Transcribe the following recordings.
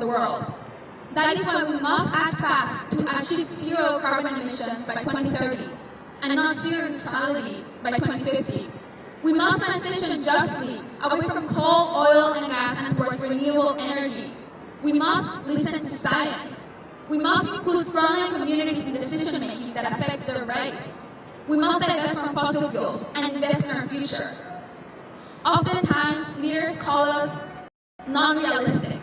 the world. That is why we must act fast to achieve zero carbon emissions by 2030 and not zero neutrality by 2050. We must transition justly away from coal, oil, and gas and towards renewable energy. We must listen to science. We must include frontline communities in decision-making that affects their rights. We must divest from fossil fuels and invest in our future. Oftentimes, leaders call us non-realistic,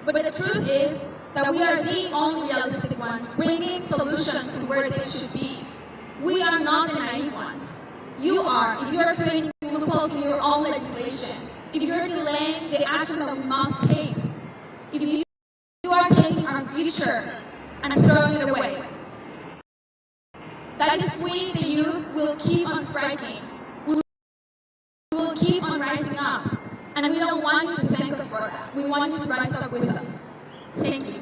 but the truth is that we are the only realistic ones bringing solutions to where they should be. We are not the naive ones. You are, if you are creating loopholes in your own legislation, if you are delaying the action that we must take, if you are taking our future and throwing it away. That is we, the youth, will keep on striking. We will keep on rising up. And we don't want you to thank us for that. We want you to rise up with us. Thank you.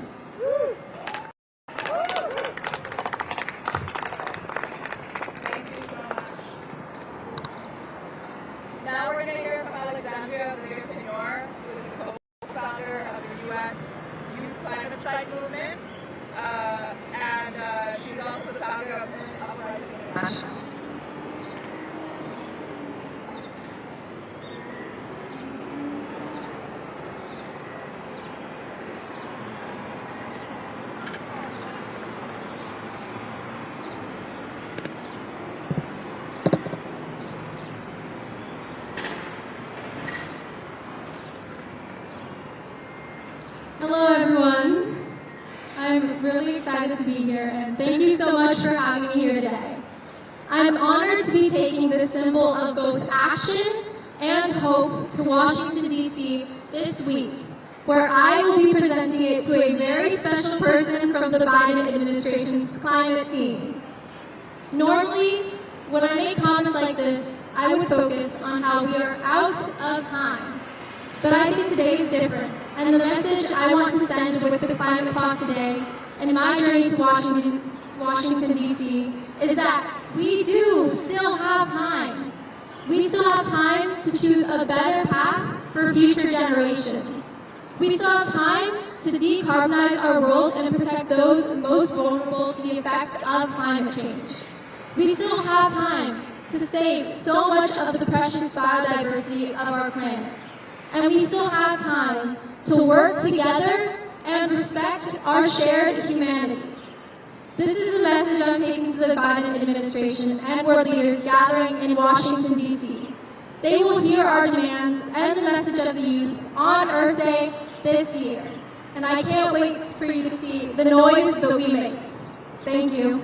Thank you so much. Now we're going to hear from Alexandria Villasenor, who is the co-founder of the U.S. Youth Climate Strike Movement. And she's also the founder of Uprising International. Hello everyone. I'm really excited to be here and thank you so much for having me here today. I'm honored to be taking this symbol of both action and hope to Washington, D.C. this week, where I will be presenting it to a very special person from the Biden administration's climate team. Normally, when I make comments like this, I would focus on how we are out of time. But I think today is different, and the message I want to send with the climate clock today and my journey to Washington, D.C. is that we do still have time. We still have time to choose a better path for future generations. We still have time to decarbonize our world and protect those most vulnerable to the effects of climate change. We still have time to save so much of the precious biodiversity of our planet. And we still have time to work together and respect our shared humanity. This is the message I'm taking to the Biden administration and world leaders gathering in Washington, D.C. They will hear our demands and the message of the youth on Earth Day this year. And I can't wait for you to see the noise that we make. Thank you.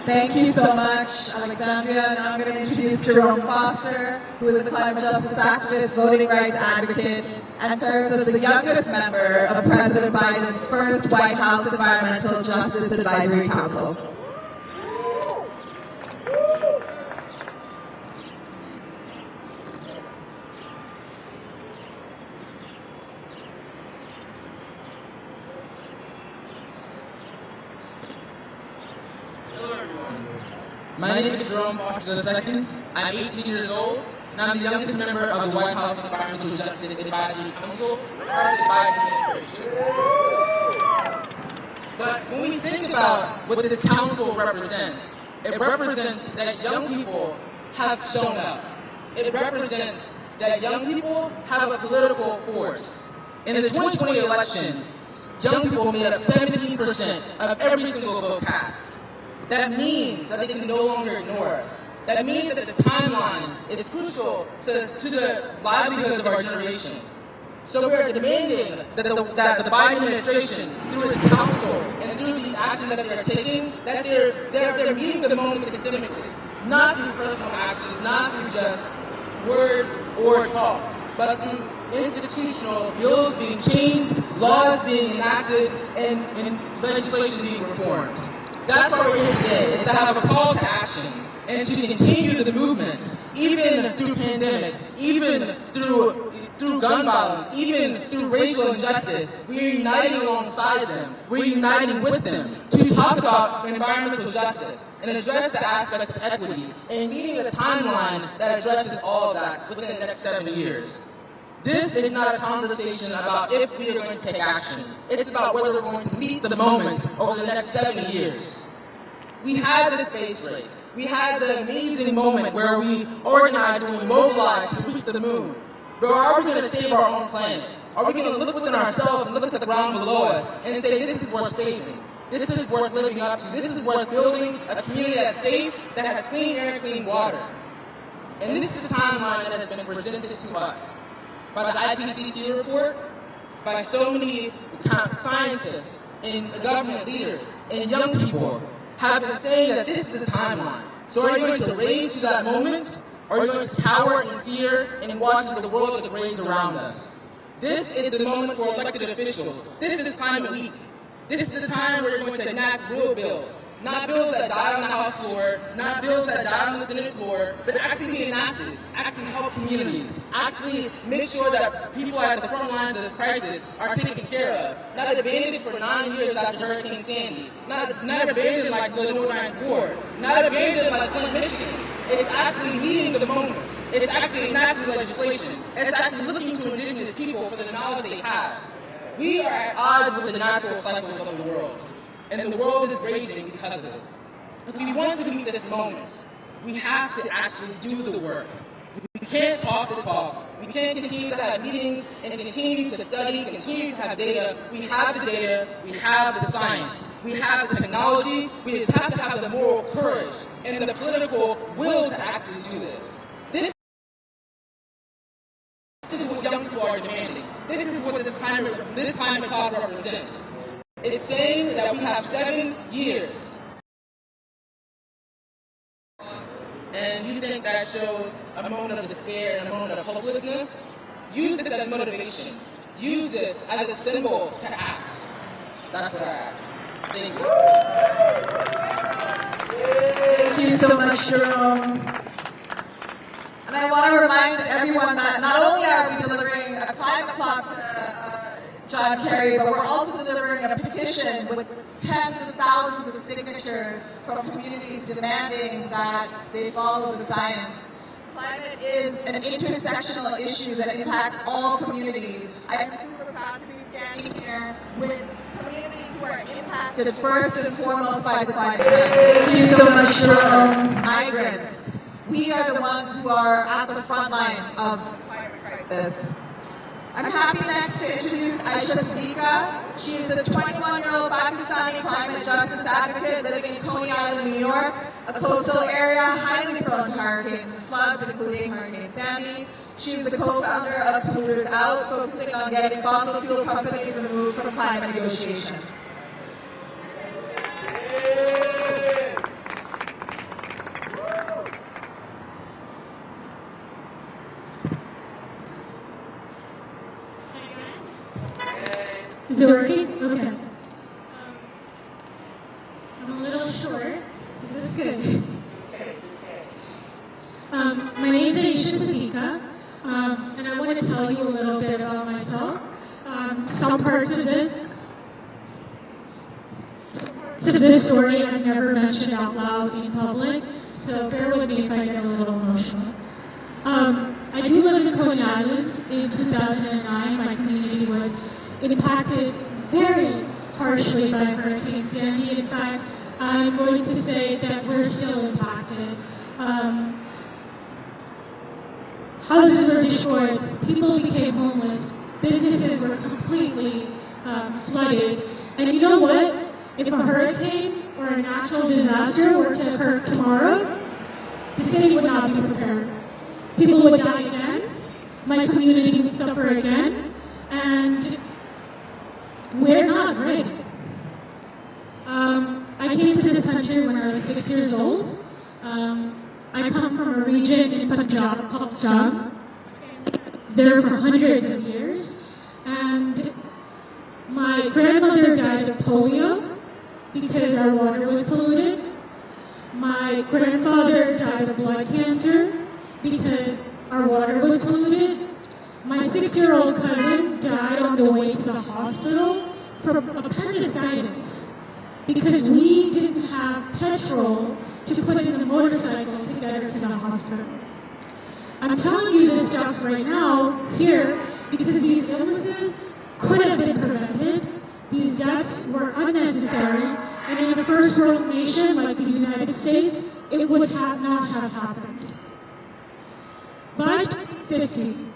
Thank you so much, Alexandria. Now I'm going to introduce Jerome Foster, who is a climate justice activist, voting rights advocate, and serves as the youngest member of President Biden's first White House Environmental Justice Advisory Council. My name is Jerome Foster II. I'm 18 years old, and I'm the youngest member of the White House Environmental Justice Advisory Council, part of the Biden administration. But when we think about what this council represents, it represents that young people have shown up. It represents that young people have a political force. In the 2020 election, young people made up 17% of every single vote cast. That means that they can no longer ignore us. That means that the timeline is crucial to the livelihoods of our generation. So we are demanding that the Biden administration, through its council and through these actions that they are taking, that they're meeting the moment systemically, not through personal actions, not through just words or talk, but through institutional bills being changed, laws being enacted, and legislation being reformed. That's why we're here today, is to have a call to action and to continue the movement, even through pandemic, even through through gun violence, even through racial injustice. We're uniting alongside them. We're uniting with them to talk about environmental justice and address the aspects of equity and meeting a timeline that addresses all of that within the next 7 years. This is not a conversation about if we are going to take action. It's about whether we're going to meet the moment over the next 7 years. We had the space race. We had the amazing moment where we organized and we mobilized to reach the moon. But are we going to save our own planet? Are we going to look within ourselves and look at the ground below us and say, this is worth saving? This is worth living up to. This is worth building a community that's safe, that has clean air and clean water. And this is the timeline that has been presented to us by the IPCC report, by so many scientists and government leaders and young people have been saying that this is the timeline. So are you going to raise to that moment, or are you going to cower in fear and watch the world that degrades around us? This is the moment for elected officials. This is climate week. This is the time where you're going to enact real bills. Not bills that die on the House floor, not bills that die on the Senate floor, but actually be enacted, actually help communities, actually make sure that people at the front lines of this crisis are taken care of, not abandoned for 9 years after Hurricane Sandy, not abandoned like the North War, not abandoned like Flint, Michigan. It's actually meeting the moment. It's actually enacting legislation. It's actually looking to indigenous people for the knowledge they have. We are at odds with the natural cycles of the world. And the world is raging because of it. If we want to meet this moment, we have to actually do the work. We can't talk the talk. We can't continue to have meetings and continue to study, continue to have data. We have the data. We have the science. We have the technology. We just have to have the moral courage and the political will to actually do this. This is what young people are demanding. This is what this climate cloud represents. It's saying that we have 7 years. And you think that shows a moment of despair and a moment of hopelessness? Use this as motivation. Use this as a symbol to act. That's what I ask. Thank you. Thank you so much, Jerome. And I want to remind everyone that not only are we delivering a climate clock to John Kerry, but we're also delivering a petition with tens of thousands of signatures from communities demanding that they follow the science. Climate is an intersectional issue that impacts all communities. I'm super proud to be standing here with communities who are impacted first and foremost by the climate crisis. Thank you so much, Jerome. Migrants. We are the ones who are at the front lines of the climate crisis. I'm happy next to introduce Aisha Siddiqa. She is a 21-year-old Pakistani climate justice advocate living in Coney Island, New York, a coastal area highly prone to hurricanes and floods, including Hurricane Sandy. She is the co-founder of Polluters Out, focusing on getting fossil fuel companies removed from climate negotiations. Is it working? Okay. I'm a little short. Is this good? My name is Aisha Siddiqa, and I want to tell you a little bit about myself. Some parts of this story I've never mentioned out loud in public, so bear with me if I get a little emotional. I do live in Coney Island. In 2009, my community was impacted very harshly by Hurricane Sandy. In fact, I'm going to say that we're still impacted. Houses were destroyed, people became homeless, businesses were completely flooded. And you know what? If a hurricane or a natural disaster were to occur tomorrow, the city would not be prepared. People would die again, my community would suffer again, and we're not ready. I came to this country when I was 6 years old. I come from a region in Punjab called Punjab. There for hundreds of years. And my grandmother died of polio because our water was polluted. My grandfather died of blood cancer because our water was polluted. My 6-year-old cousin died on the way to the hospital from appendicitis because we didn't have petrol to put in the motorcycle to get her to the hospital. I'm telling you this stuff right now, here, because these illnesses could have been prevented. These deaths were unnecessary, and in a first world nation like the United States, it would not have happened. By 2050,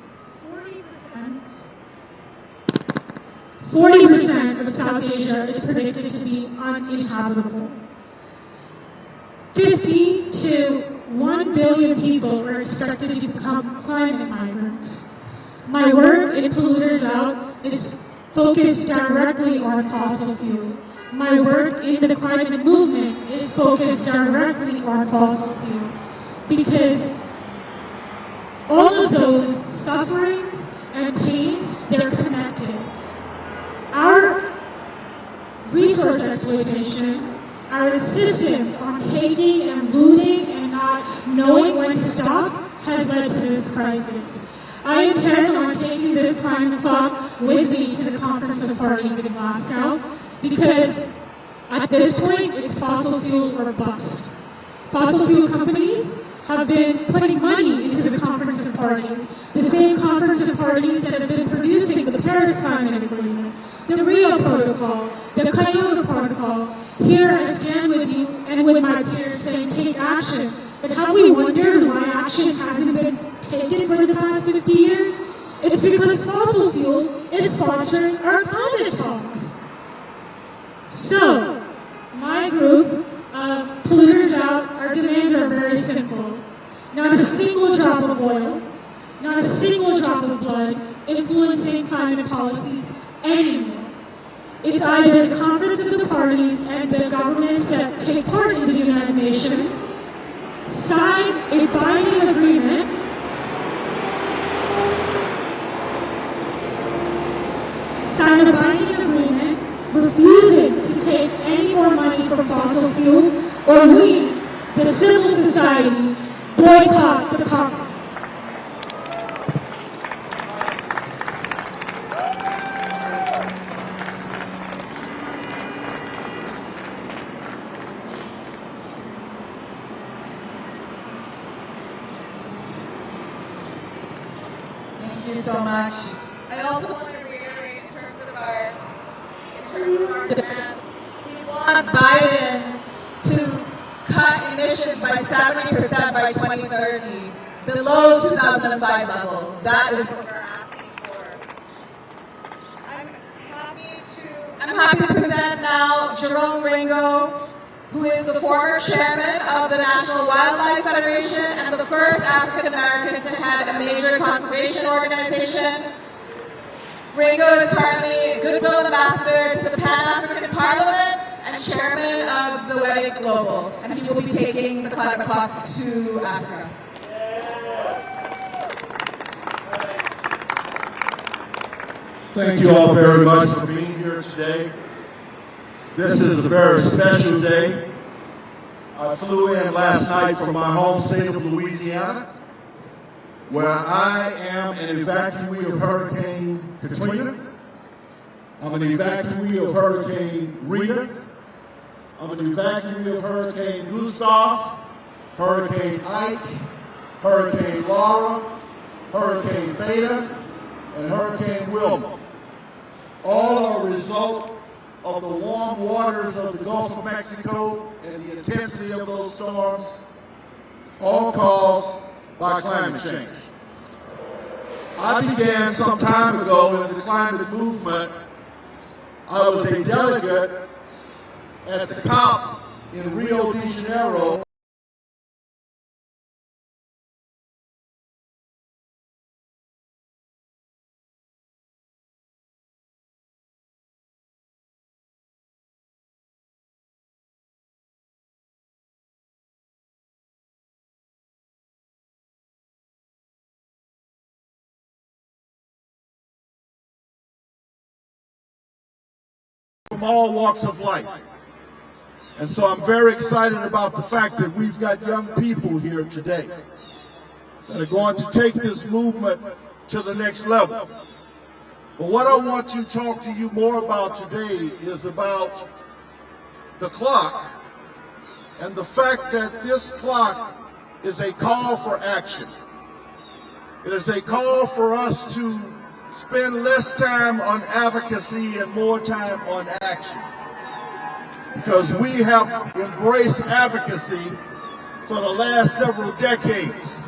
40% of South Asia is predicted to be uninhabitable. 50 to 1 billion people are expected to become climate migrants. My work in Polluters Out is focused directly on fossil fuel. My work in the climate movement is focused directly on fossil fuel because all of those sufferings and pains, they're connected. Our resource exploitation, our insistence on taking and looting and not knowing when to stop has led to this crisis. I intend on taking this climate clock with me to the Conference of Parties in Glasgow because at this point, it's fossil fuel or bust. Fossil fuel companies have been putting money into the Conference of Parties, the same Conference of Parties that have been producing the Paris Climate Agreement, the Rio Protocol, the Kyoto Protocol. Here I stand with you and with my peers saying take action. But have we wondered why action hasn't been taken for the past 50 years? It's because fossil fuel is sponsoring our climate talks. So, my group, Polluters Out, our demands are very simple. Not a single drop of oil, not a single drop of blood influencing climate policies anymore. It's either the Conference of the Parties and the governments that take part in the United Nations sign a binding agreement refusing to take any more money from fossil fuel, or we, the civil society, boycott the conference. Thank you so much. I also want to reiterate in terms of our demands, we want Biden to cut emissions by 70% by 2030, below 2005 levels. That is what we're asking for. I'm happy to present now Jerome Ringo, who is the former chairman of the National Wildlife Federation and the first African American to head a major conservation organization. Ringo is currently Goodwill Ambassador to the Pan-African Parliament and chairman of Zoetic Global, and he will be taking the climate talks to Africa. Thank you all very much for being here today. This is a very special day. I flew in last night from my home state of Louisiana, where I am an evacuee of Hurricane Katrina. I'm an evacuee of Hurricane Rita. I'm an evacuee of Hurricane Gustav, Hurricane Ike, Hurricane Laura, Hurricane Beta, and Hurricane Wilma. All are a result of the warm waters of the Gulf of Mexico and the intensity of those storms, all caused by climate change. I began some time ago in the climate movement. I was a delegate at the COP in Rio de Janeiro. From all walks of life. And so I'm very excited about the fact that we've got young people here today that are going to take this movement to the next level. But what I want to talk to you more about today is about the clock and the fact that this clock is a call for action. It is a call for us to spend less time on advocacy and more time on action. Because we have embraced advocacy for the last several decades.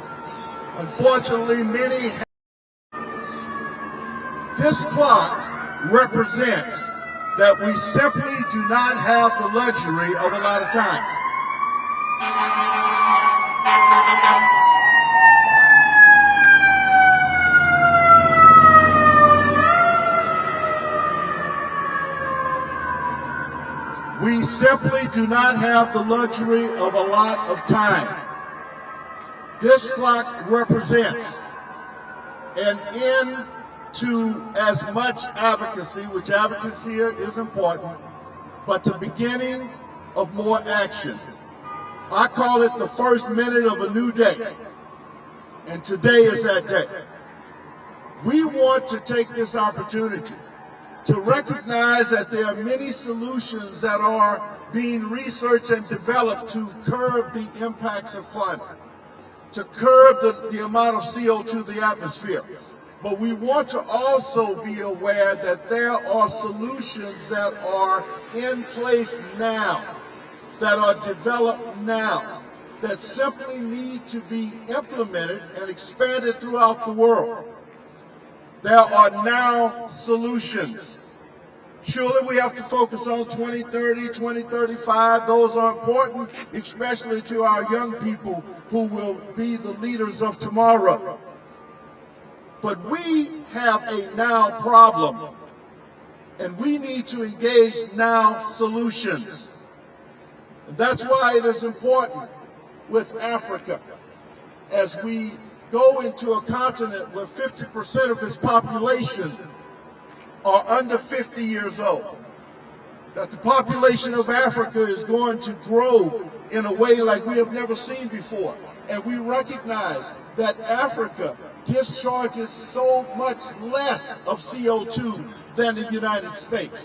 Unfortunately, many have. This clock represents that we simply do not have the luxury of a lot of time. We simply do not have the luxury of a lot of time. This clock represents an end to as much advocacy, which advocacy is important, but the beginning of more action. I call it the first minute of a new day, and today is that day. We want to take this opportunity to recognize that there are many solutions that are being researched and developed to curb the impacts of climate, to curb the amount of CO2 in the atmosphere. But we want to also be aware that there are solutions that are in place now, that are developed now, that simply need to be implemented and expanded throughout the world. There are now solutions. Surely we have to focus on 2030, 2035. Those are important, especially to our young people who will be the leaders of tomorrow. But we have a now problem, and we need to engage now solutions. And that's why it is important with Africa, as we go into a continent where 50% of its population are under 50 years old, that the population of Africa is going to grow in a way like we have never seen before. And we recognize that Africa discharges so much less of CO2 than the United States.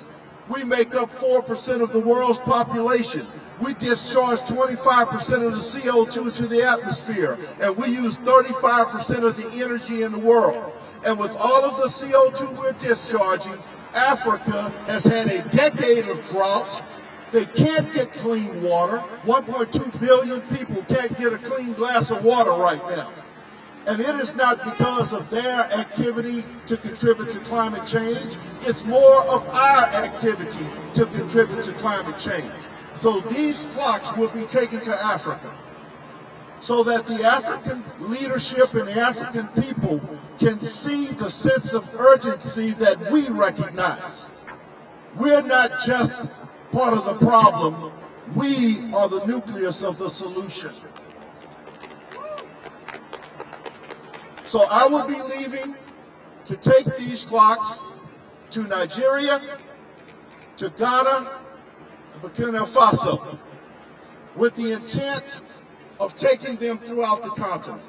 We make up 4% of the world's population. We discharge 25% of the CO2 into the atmosphere, and we use 35% of the energy in the world. And with all of the CO2 we're discharging, Africa has had a decade of drought. They can't get clean water. 1.2 billion people can't get a clean glass of water right now. And it is not because of their activity to contribute to climate change. It's more of our activity to contribute to climate change. So these clocks will be taken to Africa so that the African leadership and the African people can see the sense of urgency that we recognize. We're not just part of the problem. We are the nucleus of the solution. So I will be leaving to take these clocks to Nigeria, to Ghana, and Burkina Faso, with the intent of taking them throughout the continent.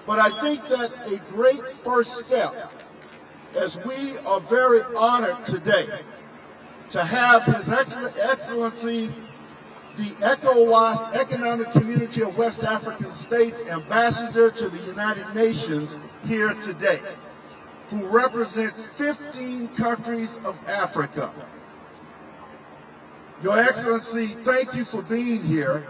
But I think that a great first step, as we are very honored today to have His Excellency the ECOWAS, Economic Community of West African States, Ambassador to the United Nations here today, who represents 15 countries of Africa. Your Excellency, thank you for being here.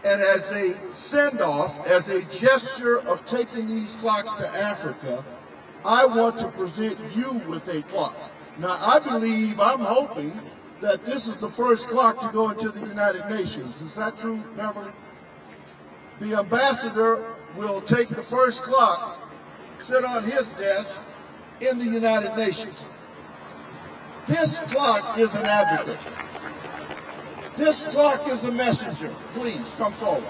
And as a send-off, as a gesture of taking these clocks to Africa, I want to present you with a clock. Now, I'm hoping that this is the first clock to go into the United Nations. Is that true, Beverly? The ambassador will take the first clock, sit on his desk in the United Nations. This clock is an advocate. This clock is a messenger. Please, come forward.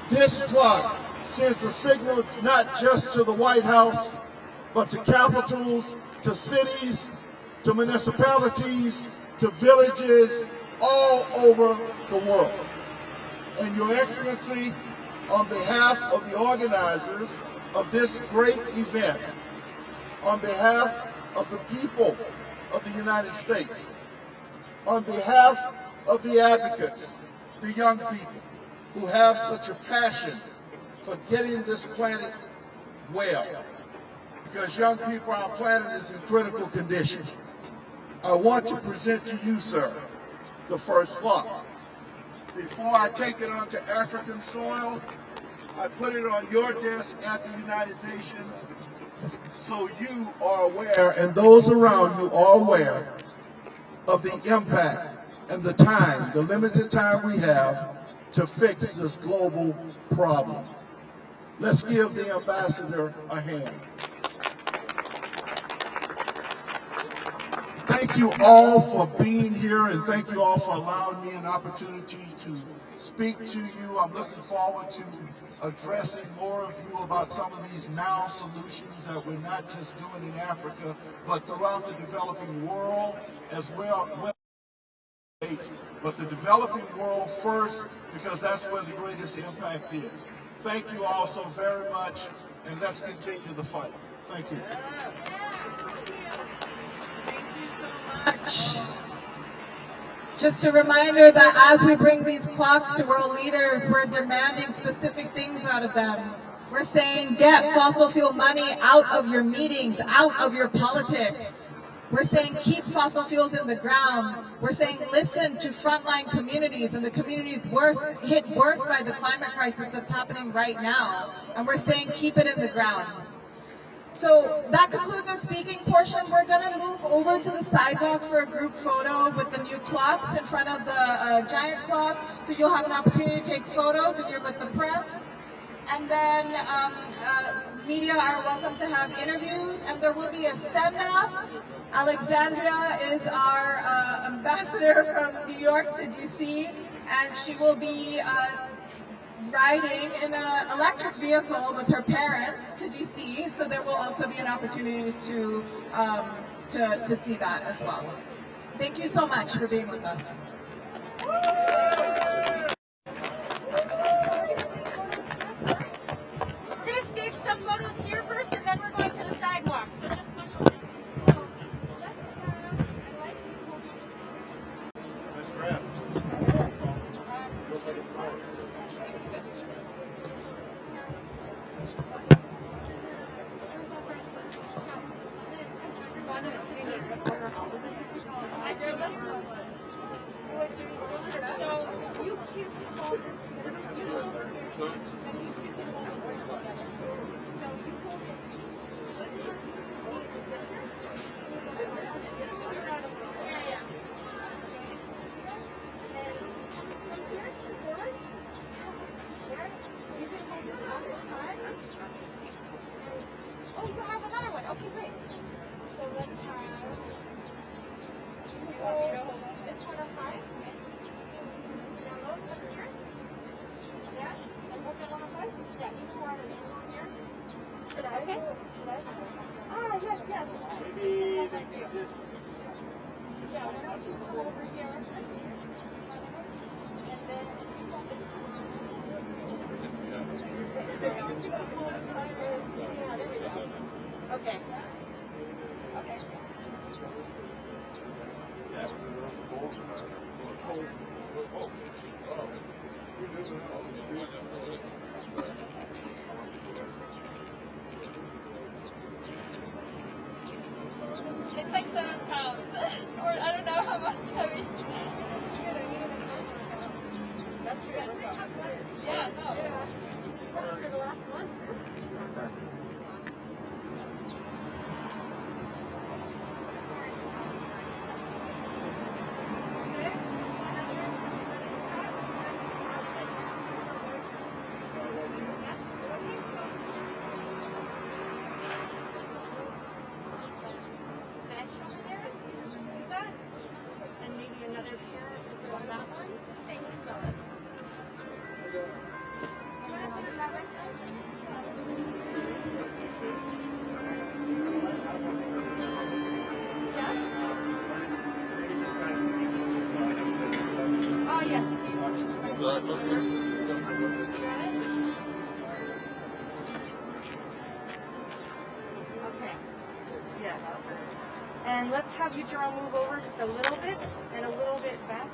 This clock sends a signal not just to the White House, but to capitals, to cities, to municipalities, to villages all over the world. And Your Excellency, on behalf of the organizers of this great event, on behalf of the people of the United States, on behalf of the advocates, the young people who have such a passion for getting this planet well, because young people, our planet is in critical condition. I want to present to you, sir, the first flock. Before I take it onto African soil, I put it on your desk at the United Nations so you are aware, and those around you are aware, of the impact and the time, the limited time we have to fix this global problem. Let's give the ambassador a hand. Thank you all for being here, and thank you all for allowing me an opportunity to speak to you. I'm looking forward to addressing more of you about some of these now solutions that we're not just doing in Africa, but throughout the developing world as well. But the developing world first, because that's where the greatest impact is. Thank you all so very much, and let's continue the fight. Thank you. Just a reminder that as we bring these clocks to world leaders, we're demanding specific things out of them. We're saying get fossil fuel money out of your meetings, out of your politics. We're saying keep fossil fuels in the ground. We're saying listen to frontline communities and the communities hit worse by the climate crisis that's happening right now. And we're saying keep it in the ground. So that concludes our speaking portion. We're going to move over to the sidewalk for a group photo with the new clocks in front of the giant clock. So you'll have an opportunity to take photos if you're with the press. And then media are welcome to have interviews, and there will be a send-off. Alexandria is our ambassador from New York to DC, and she will be riding in an electric vehicle with her parents to DC, so there will also be an opportunity to see that as well. Thank you so much for being with us. We're going to stage some photos here first, and then we're going to the sidewalks. Oh, you have another one. Okay, great. So let's have. This one up high. Download up here. Yeah. And hold that one up high. Yeah. You can want it here. Okay. Ah, yes, yes. Maybe they do this. Yeah. Why don't you come over here? And then. Okay. Okay. It's like 7 pounds, or I don't know how much heavy. That's good. Yeah, no. For the last month. And maybe another pair on that one. Thank you so much. Do you want to put it that way? Yeah? Oh, yes. And let's have you, Jerome, move over just a little bit and a little bit back.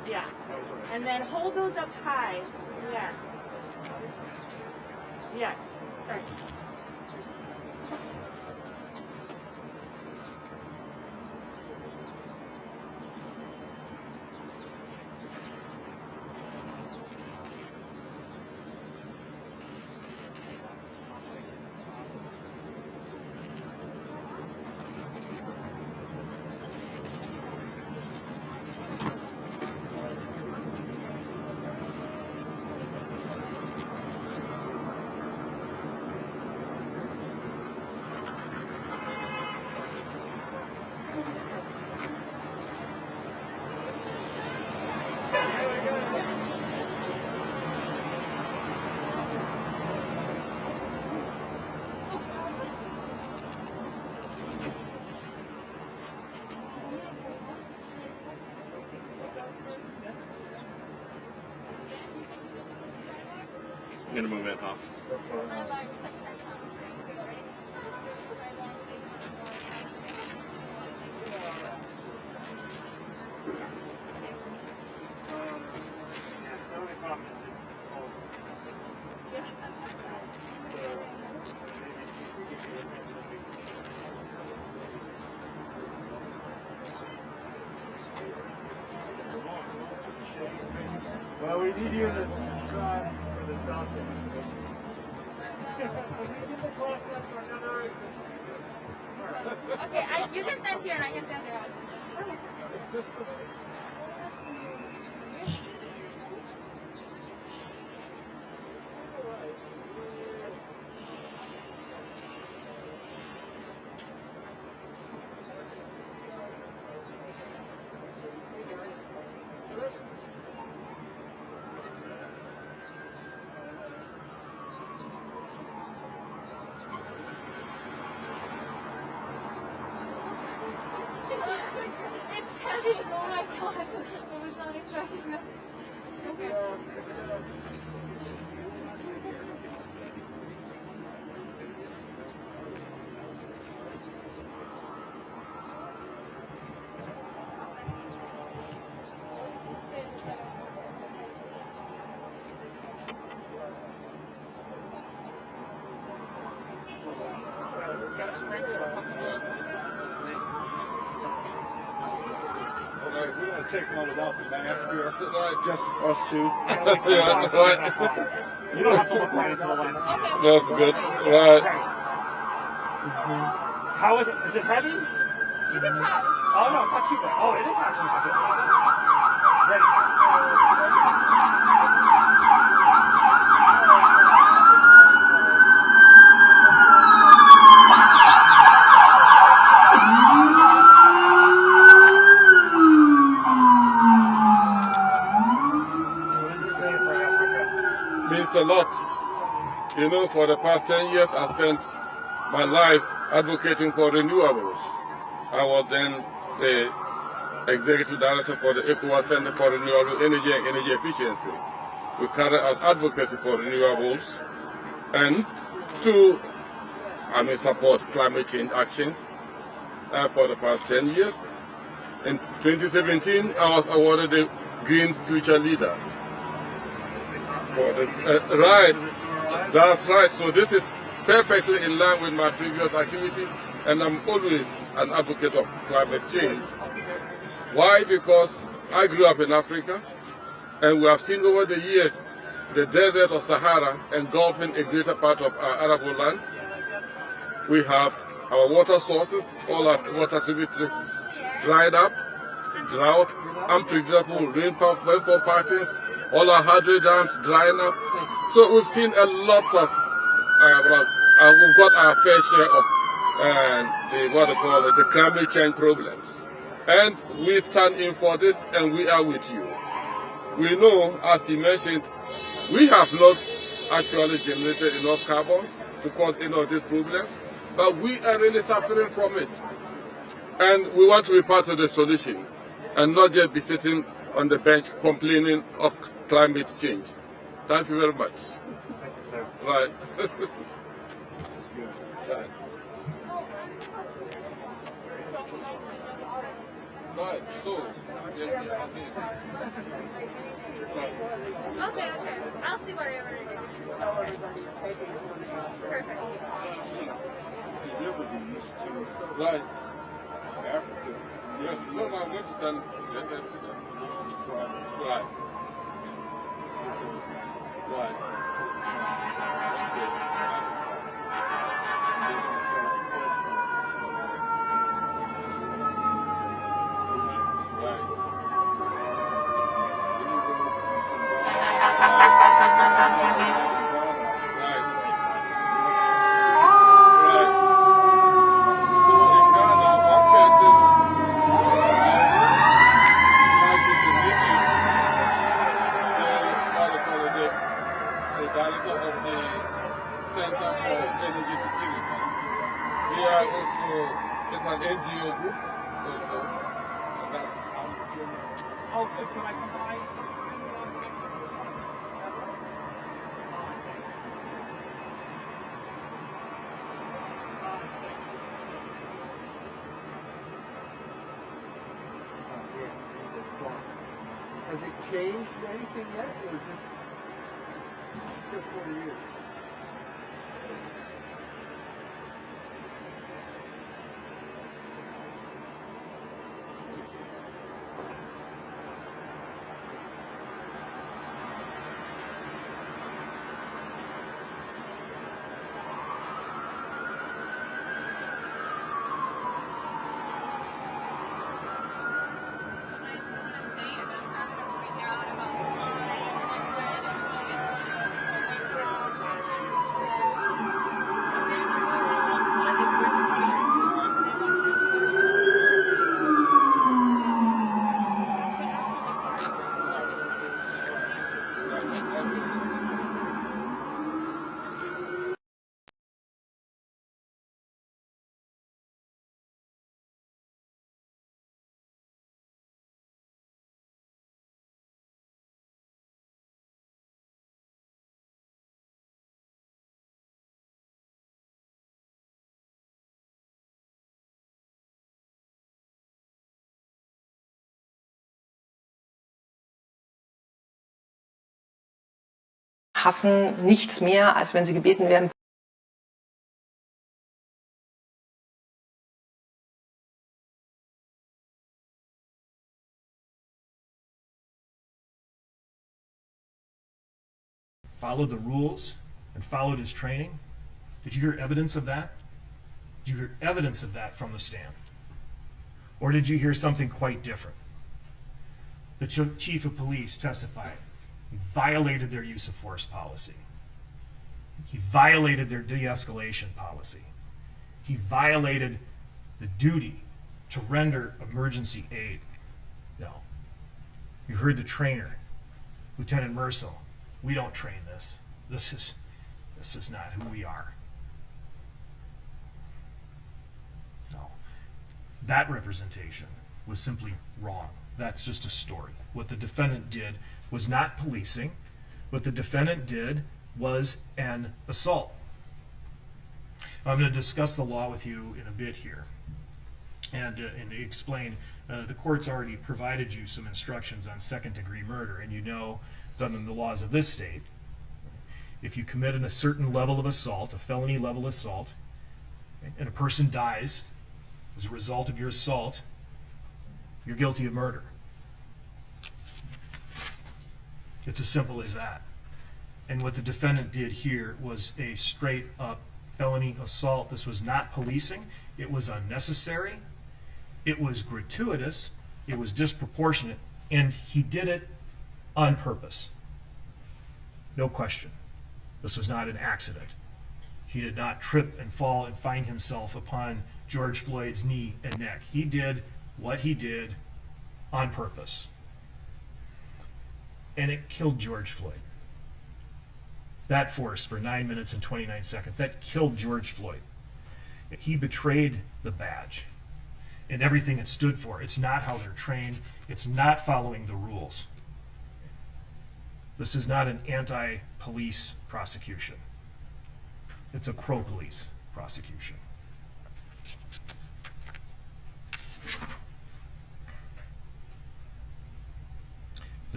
Yeah. And then hold those up high. Yeah. Yes. Sorry. I'm gonna move it off. Well, we need you to drive for the doctor. Okay, you can stand here and I can stand there. It's heavy. Oh my gosh. I was not expecting that. Okay. We're going to take one without the mask here. Just us two. Yeah, right. You don't have to look right into the lens. That's good. Right. How is it? Is it heavy? You can tell. Oh no, it's not too bad. Oh, it is actually heavy. Ready. Means a lot. You know, for the past 10 years, I've spent my life advocating for renewables. I was then the executive director for the ECOWAS Center for Renewable Energy and Energy Efficiency. We carry out advocacy for renewables and to, support climate change actions for the past 10 years. In 2017, I was awarded the Green Future Leader. For this, right, that's right. So this is perfectly in line with my previous activities, and I'm always an advocate of climate change. Why? Because I grew up in Africa, and we have seen over the years the desert of Sahara engulfing a greater part of our arable lands. We have our water sources, all our water tributaries dried up, drought, unpredictable rainfall patterns, all our hydro dams drying up. So we've seen a lot of, we've got our fair share of the climate change problems. And we stand in for this, and we are with you. We know, as you mentioned, we have not actually generated enough carbon to cause any of these problems, but we are really suffering from it. And we want to be part of the solution and not just be sitting on the bench complaining of climate change. Thank you very much. Right. Right. Right, so, yeah, I think. Right. Okay. I'll see whatever it is. Perfect. Right. Africa. Yes, no, I went to San yesterday. Right. Right. Director of the Center for Energy Security. They are also, it's an NGO group also. Okay, can I come by? Has it changed anything yet, or is this just 40 years? Hassen nichts mehr, als wenn sie gebeten werden. Followed the rules and followed his training? Did you hear evidence of that? Did you hear evidence of that from the stand? Or did you hear something quite different? The chief of police testified. He violated their use of force policy. He violated their de-escalation policy. He violated the duty to render emergency aid. No. You heard the trainer, Lieutenant Merso. We don't train this. This is not who we are. No. That representation was simply wrong. That's just a story. What the defendant did was not policing. What the defendant did was an assault. I'm going to discuss the law with you in a bit here and explain. The court's already provided you some instructions on second-degree murder, and you know that in the laws of this state, if you commit a certain level of assault, a felony level assault, and a person dies as a result of your assault, you're guilty of murder. It's as simple as that. And what the defendant did here was a straight up felony assault. This was not policing. It was unnecessary. It was gratuitous. It was disproportionate. And he did it on purpose. No question. This was not an accident. He did not trip and fall and find himself upon George Floyd's knee and neck. He did what he did on purpose. And it killed George Floyd. That force for 9 minutes and 29 seconds, that killed George Floyd. He betrayed the badge and everything it stood for. It's not how they're trained. It's not following the rules. This is not an anti-police prosecution. It's a pro-police prosecution.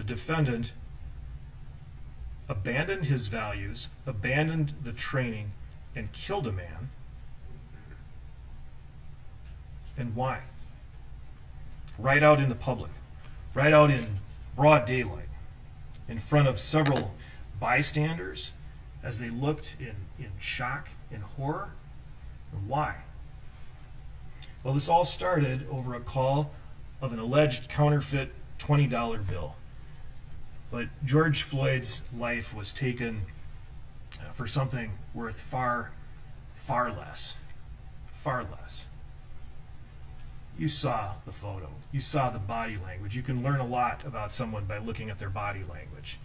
defendant abandoned his values, abandoned the training, and killed a man. And why? Right out in the public, right out in broad daylight, in front of several bystanders as they looked in shock and horror. And why? Well, this all started over a call of an alleged counterfeit $20 bill. But George Floyd's life was taken for something worth far, far less. Far less. You saw the photo. You saw the body language. You can learn a lot about someone by looking at their body language.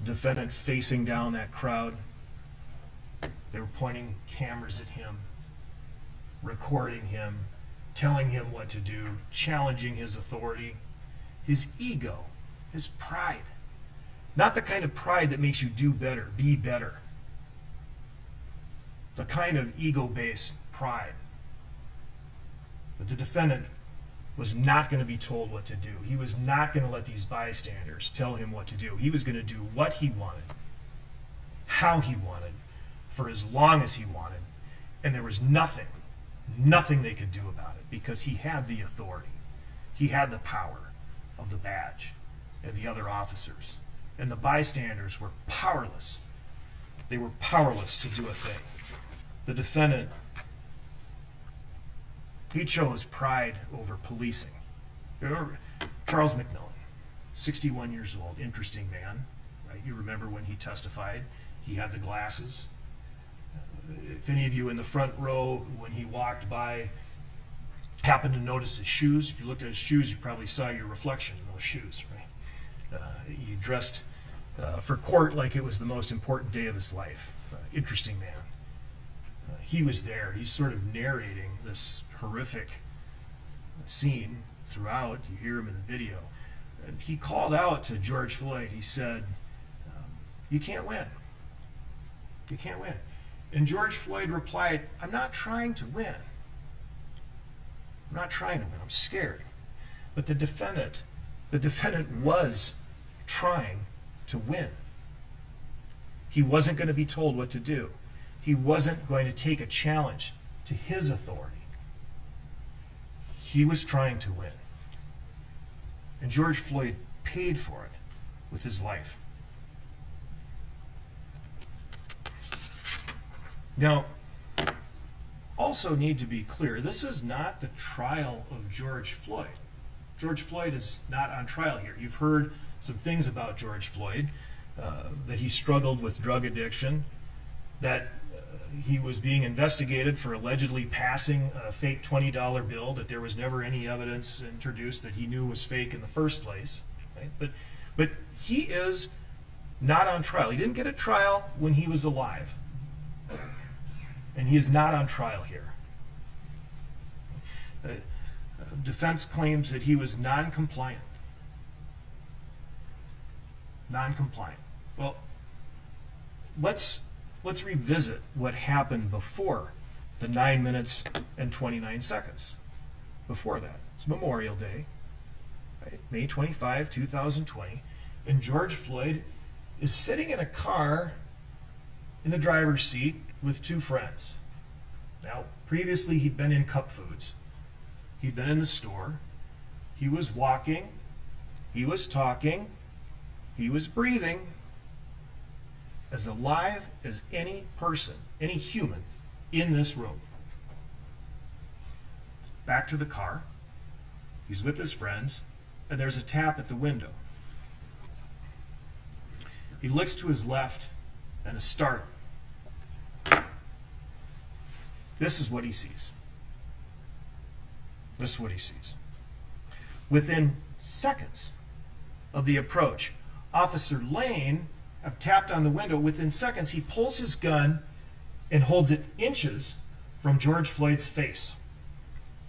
The defendant facing down that crowd. They were pointing cameras at him, recording him, telling him what to do, challenging his authority, his ego, his pride. Not the kind of pride that makes you do better, be better. The kind of ego-based pride. But the defendant was not going to be told what to do. He was not going to let these bystanders tell him what to do. He was going to do what he wanted, how he wanted, for as long as he wanted. And there was nothing they could do about it, because he had the authority. He had the power of the badge and the other officers. And the bystanders were powerless. They were powerless to do a thing. The defendant, he chose pride over policing. Remember Charles McMillan, 61 years old, interesting man. Right? You remember when he testified, he had the glasses. If any of you in the front row, when he walked by, happened to notice his shoes, if you looked at his shoes, you probably saw your reflection in those shoes, right? He dressed for court like it was the most important day of his life. Interesting man. He was there. He's sort of narrating this horrific scene throughout. You hear him in the video. And he called out to George Floyd. He said, "You can't win. You can't win." And George Floyd replied, "I'm not trying to win. I'm not trying to win. I'm scared." But the defendant was trying to win. He wasn't going to be told what to do. He wasn't going to take a challenge to his authority. He was trying to win. And George Floyd paid for it with his life. Now, also need to be clear, this is not the trial of George Floyd. George Floyd is not on trial here. You've heard some things about George Floyd, that he struggled with drug addiction, that he was being investigated for allegedly passing a fake $20 bill that there was never any evidence introduced that he knew was fake in the first place. Right? But he is not on trial. He didn't get a trial when he was alive. And he is not on trial here. Defense claims that he was non-compliant. Non-compliant. Well, let's revisit what happened before the 9 minutes and 29 seconds. Before that, it's Memorial Day, right? May 25, 2020, and George Floyd is sitting in a car in the driver's seat with two friends. Now, previously he'd been in Cup Foods. He'd been in the store. He was walking. He was talking. He was breathing. As alive as any person, any human in this room. Back to the car. He's with his friends, and there's a tap at the window. He looks to his left, and a start. This is what he sees. This is what he sees. Within seconds of the approach, Officer Lane have tapped on the window. Within seconds, he pulls his gun and holds it inches from George Floyd's face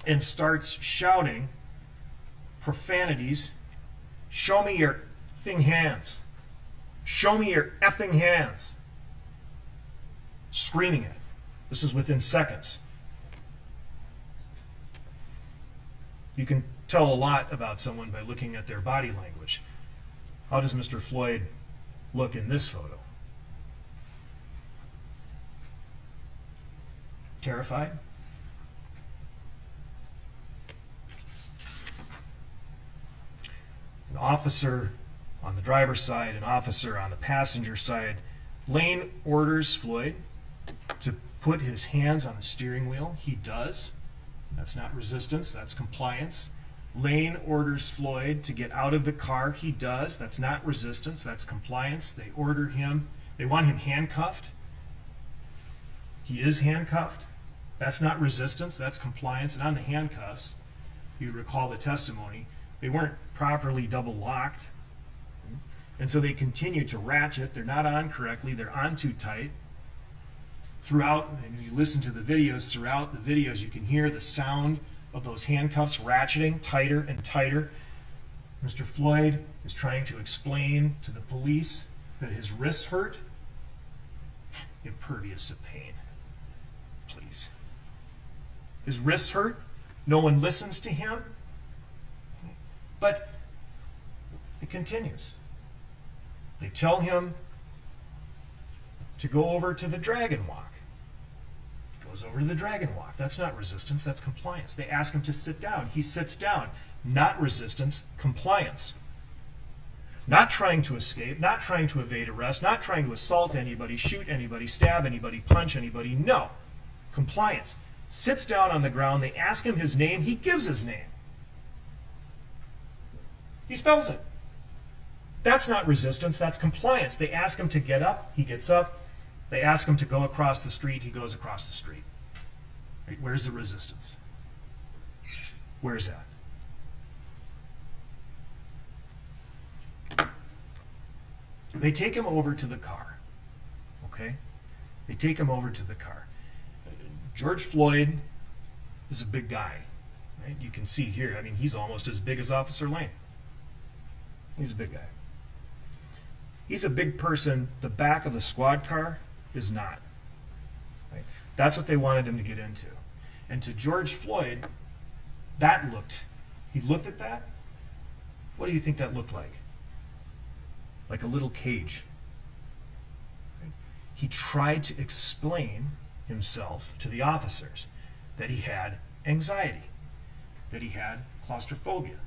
and starts shouting profanities. "Show me your effing hands. Show me your effing hands." Screaming it. This is within seconds. You can tell a lot about someone by looking at their body language. How does Mr. Floyd look in this photo? Terrified? An officer on the driver's side, an officer on the passenger side. Lane orders Floyd to put his hands on the steering wheel. He does. That's not resistance, that's compliance. Lane orders Floyd to get out of the car. He does. That's not resistance, that's compliance. They order him, they want him handcuffed. He is handcuffed. That's not resistance, that's compliance. And on the handcuffs, if you recall the testimony, they weren't properly double locked. And so they continue to ratchet. They're not on correctly, they're on too tight. Throughout, and you listen to the videos, throughout the videos you can hear the sound of those handcuffs ratcheting tighter and tighter. Mr. Floyd is trying to explain to the police that his wrists hurt. Impervious of pain. Please. His wrists hurt. No one listens to him. But it continues. They tell him to go over to the Dragon Walk. He goes over to the Dragon Walk. That's not resistance, that's compliance. They ask him to sit down. He sits down. Not resistance, compliance. Not trying to escape, not trying to evade arrest, not trying to assault anybody, shoot anybody, stab anybody, punch anybody. No. Compliance. Sits down on the ground. They ask him his name. He gives his name. He spells it. That's not resistance, that's compliance. They ask him to get up, he gets up. They ask him to go across the street, he goes across the street. Right? Where's the resistance? Where's that? They take him over to the car. Okay? They take him over to the car. George Floyd is a big guy. Right? You can see here, I mean, he's almost as big as Officer Lane. He's a big guy. He's a big person. The back of the squad car is not. Right? That's what they wanted him to get into. And to George Floyd, he looked at that. What do you think that looked like? Like a little cage. Right? He tried to explain himself to the officers that he had anxiety, that he had claustrophobia.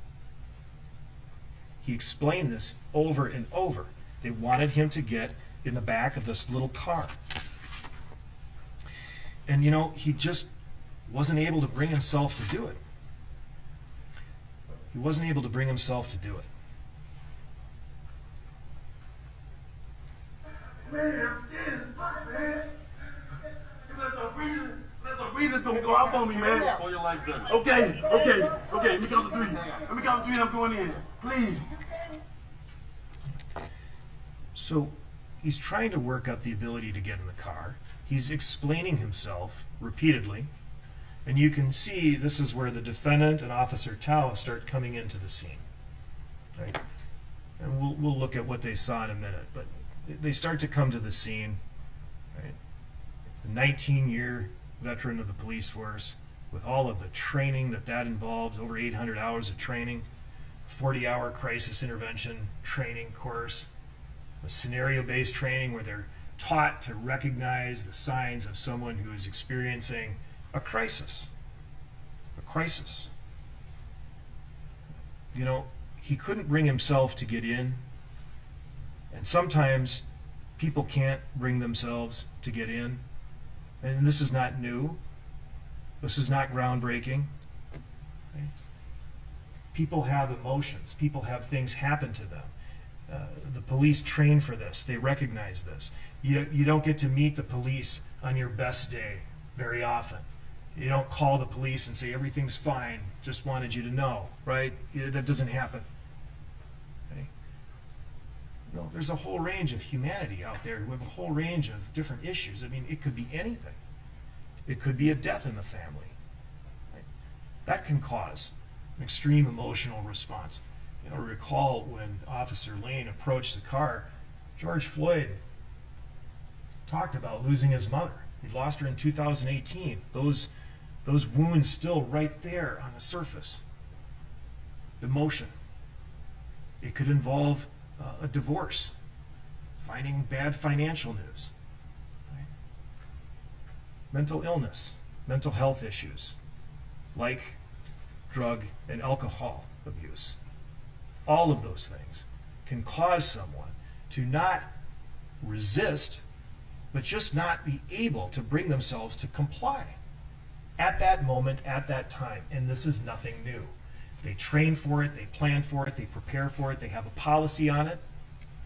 He explained this over and over. They wanted him to get in the back of this little car. And you know, he just wasn't able to bring himself to do it. He wasn't able to bring himself to do it. Man, I'm scared as fuck, man. Let the breathers gonna go out on me, man. Pull your legs in. Okay. Let me count to three. Let me count to three and I'm going in. Please. So he's trying to work up the ability to get in the car. He's explaining himself repeatedly. And you can see this is where the defendant and Officer Tao start coming into the scene. Right? And we'll look at what they saw in a minute. But they start to come to the scene. Right? A 19-year veteran of the police force with all of the training that involves, over 800 hours of training, 40-hour crisis intervention training course, a scenario-based training where they're taught to recognize the signs of someone who is experiencing a crisis. A crisis. You know, he couldn't bring himself to get in, and sometimes people can't bring themselves to get in. And this is not new. This is not groundbreaking. Right? People have emotions. People have things happen to them. The police train for this. They recognize this. You don't get to meet the police on your best day very often. You don't call the police and say everything's fine, just wanted you to know, right? That doesn't happen. Okay? No, there's a whole range of humanity out there who have a whole range of different issues. I mean, it could be anything. It could be a death in the family. Right? That can cause an extreme emotional response. You know, recall when Officer Lane approached the car, George Floyd talked about losing his mother. He lost her in 2018. Those wounds still right there on the surface. Emotion. It could involve a divorce, finding bad financial news, right? Mental illness, mental health issues, like drug and alcohol abuse. All of those things can cause someone to not resist, but just not be able to bring themselves to comply at that moment, at that time. And this is nothing new. They train for it, they plan for it, they prepare for it, they have a policy on it,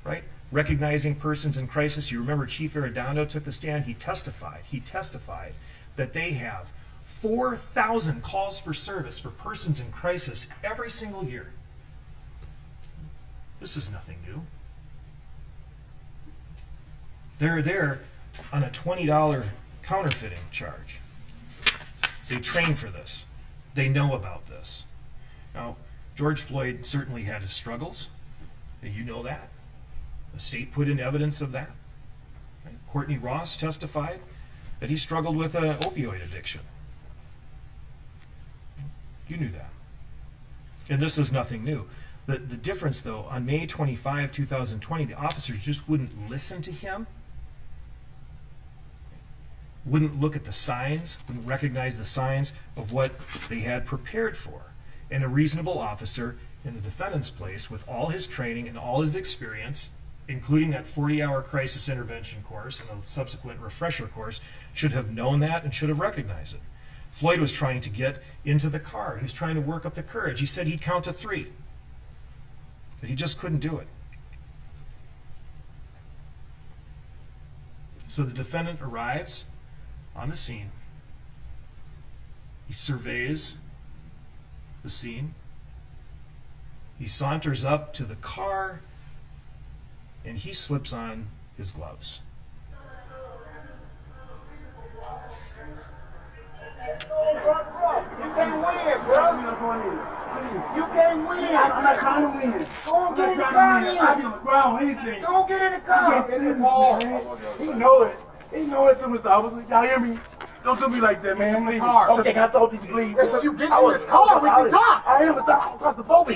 right? Recognizing persons in crisis. You remember Chief Arredondo took the stand. He testified that they have 4,000 calls for service for persons in crisis every single year. This is nothing new. They're there on a $20 counterfeiting charge. They train for this. They know about this. Now, George Floyd certainly had his struggles. You know that. The state put in evidence of that. Right? Courtney Ross testified that he struggled with an opioid addiction. You knew that. And this is nothing new. The difference, though, on May 25, 2020, the officers just wouldn't listen to him, wouldn't look at the signs, wouldn't recognize the signs of what they had prepared for. And a reasonable officer in the defendant's place, with all his training and all his experience, including that 40-hour crisis intervention course and a subsequent refresher course, should have known that and should have recognized it. Floyd was trying to get into the car. He was trying to work up the courage. He said he'd count to 3. But he just couldn't do it. So the defendant arrives on the scene. He surveys the scene. He saunters up to the car, and he slips on his gloves. You can't win, bro. You can't win. I'm not trying to win. Go and get in the car then. I get on the ground, anything. Go and get in the car. He know it. He know it, Mr. Officer. Y'all hear me? Don't do me like that, man. Please. Okay, can I talk to you, please? I was talking about it. I am a claustrophobic.